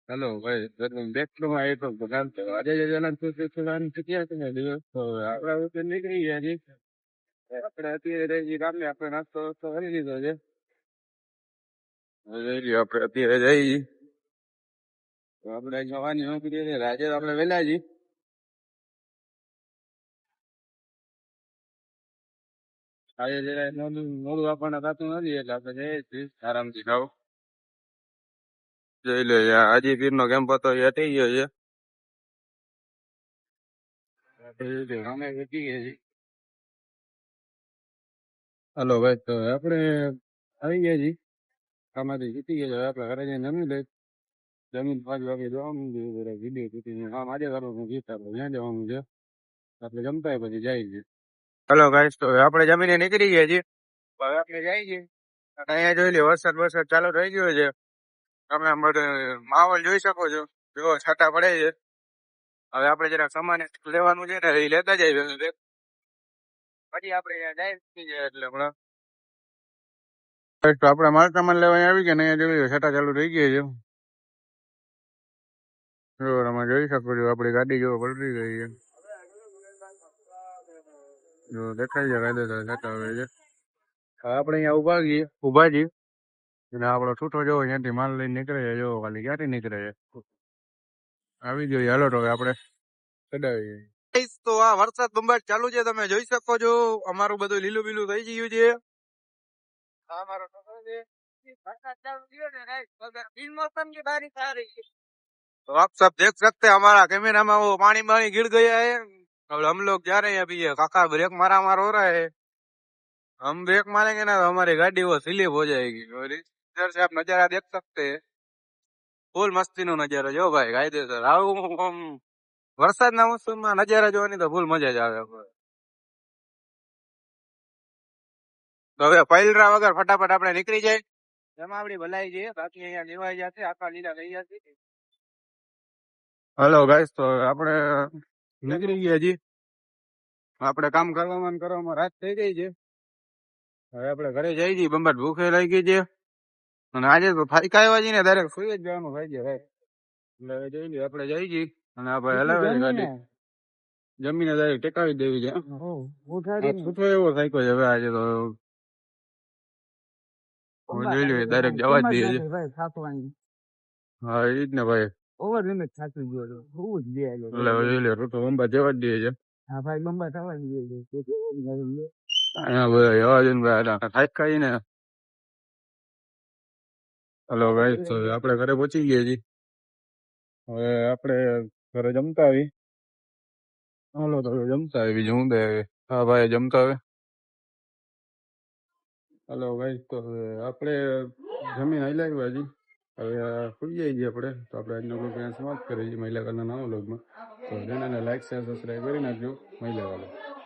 hello भाई देख लो भाई तो दुकान पे આજે જણા તો दुकान पे ક્યાં છે દિવસ તો આપડા વખતે નીકળી ગયા છે આપણે અત્યારે જે ગામને આપણે નાસ્તો વાસ્તો કરી લીધો છે હવે જઈ લ્યો આપણે અત્યારે જઈ તો આપણે જવાની નોકરી છે રાજે આપણે વહેલા જઈ આજે જરા મોડું આપણને થતું નથી એટલે આપણે જઈએ છીએ આરામથી ખાવ જોઈ લો હાજી પીર નો કેમ્પ હતો એ હટી ગયો છે અમે વેચી ગયા છીએ હલો ભાઈ તો આપણે આવી ગયા છીએ આમાંથી જીતી ગયા આપણે ઘરે જઈને જમી લઈ જમીન 5 વાગે જવાનું છે વિડીયો શૂટિંગ કામ આજે કરવાનું છે આપણે ત્યાં જવાનું છે આપણે જમતા પછી જાય છે હલો ગાઈસ તો આપણે જમીને નીકળી ગયા છીએ હવે આપણે જાય છે અહીંયા જોઈ લે વરસાદ ચાલુ થઈ ગયો છે તમે માહોલ જોઈ શકો છો જો છાંટા પડે છે હવે આપણે જરા સામાન લેવાનું છે ને એ લેતા જઈએ પછી આપણે જાય એટલે હમણાં તો આપણે માલ સામાન લેવા આવી ગયા ને અહીંયા જોઈ છાંટા ચાલુ થઈ ગયા છે જો તમે જોઈ શકો છો આપણી ગાડી જો પલટી ગઈ છે જો દેખાય છે કાયદેસર છાંટા આવે છે આપણે અહીંયા ઉભા છીએ અને આપણો છૂટો જોવો ત્યાંથી માલ લઈને નીકળે છે જો ખાલી ક્યાંથી નીકળે છે આવી ગયો હાલો તો આપણે ચડાવી તો આ વરસાદ બંબાટ ચાલુ છે તમે જોઈ શકો છો અમારું બધું લીલું બીલું થઈ ગયું છે આ મારો છોકરો છે વરસાદ ચાલુ થયો ને બિનમौसम की बारिश आ रही है तो आप सब देख सकते हैं हमारा कैमरा में वो पानी गिर गया है और हम लोग जा रहे हैं अभी ये काका ब्रेक मारा हो रहा है हम ब्रेक मारेंगे ना तो हमारी गाड़ी वो स्लिप हो जाएगी और इधर से आप नजारा देख सकते हैं फूल मस्ती नो नजारा जो भाई कायदेसर આવું વરસાદના મોસમમાં નજારા જોવાની તો ફૂલ મજા જ આવે તો હવે પૈલરા વગર ફટાફટ આપણે નીકળી જાય એમાં આપડી ભલાઈ છે બાકી અહીંયા લેવાઈ જશે આખા લીલા થઈ જશે હલો ગાઈસ તો આપણે નીકળી ગયા છીએ આપણે કામ કરવામાં રાત થઈ ગઈ છે હવે આપણે ઘરે જઈ છીએ બંબાટ ભૂખે લાગી ગઈ છે અને આજે તો ફાઈકા આવ્યા છીએ ને ડાયરેક્ટ સુઈ જ જવાનું ભાઈ છે ભાઈ એટલે હવે જોઈ લઈએ આપણે જઈ છીએ અને આપણે હલાવી ગાડી જમીને ડાયરેક્ટ ટેકાવી દેવી છે છૂટો એવો થાક્યો છે હવે આજે તો જોઈ લઈએ ડાયરેક્ટ જવા જ દઈએ છે હા એ જ ને ભાઈ ઓવર લિમિટ થાકી ગયો હોવું જ દે એટલે જોઈ લે તો બંબા જવા જ દઈએ છે હા ભાઈ બંબા થવા જ દે અહીંયા ભાઈ જવા દે ભાઈ થાકી ને હલો ભાઈ તો આપણે ઘરે પહોંચી ગયા છીએ હવે આપણે ઘરે જમતા આવી હાલો તો જમતા આવી બીજું હું દે હા ભાઈ જમતા આવે હલો ભાઈ તો આપણે જમીન હલાવ્યા હજી હવે ખુલી જાય છીએ આપણે તો આપણે આજનો બ્લોગ સમાપ્ત કરીએ છીએ મહિલા કરના નવા બ્લોગમાં તો જેને લાઈક શેર સબસ્ક્રાઈબ કરી નાખજો મહિલા વાળો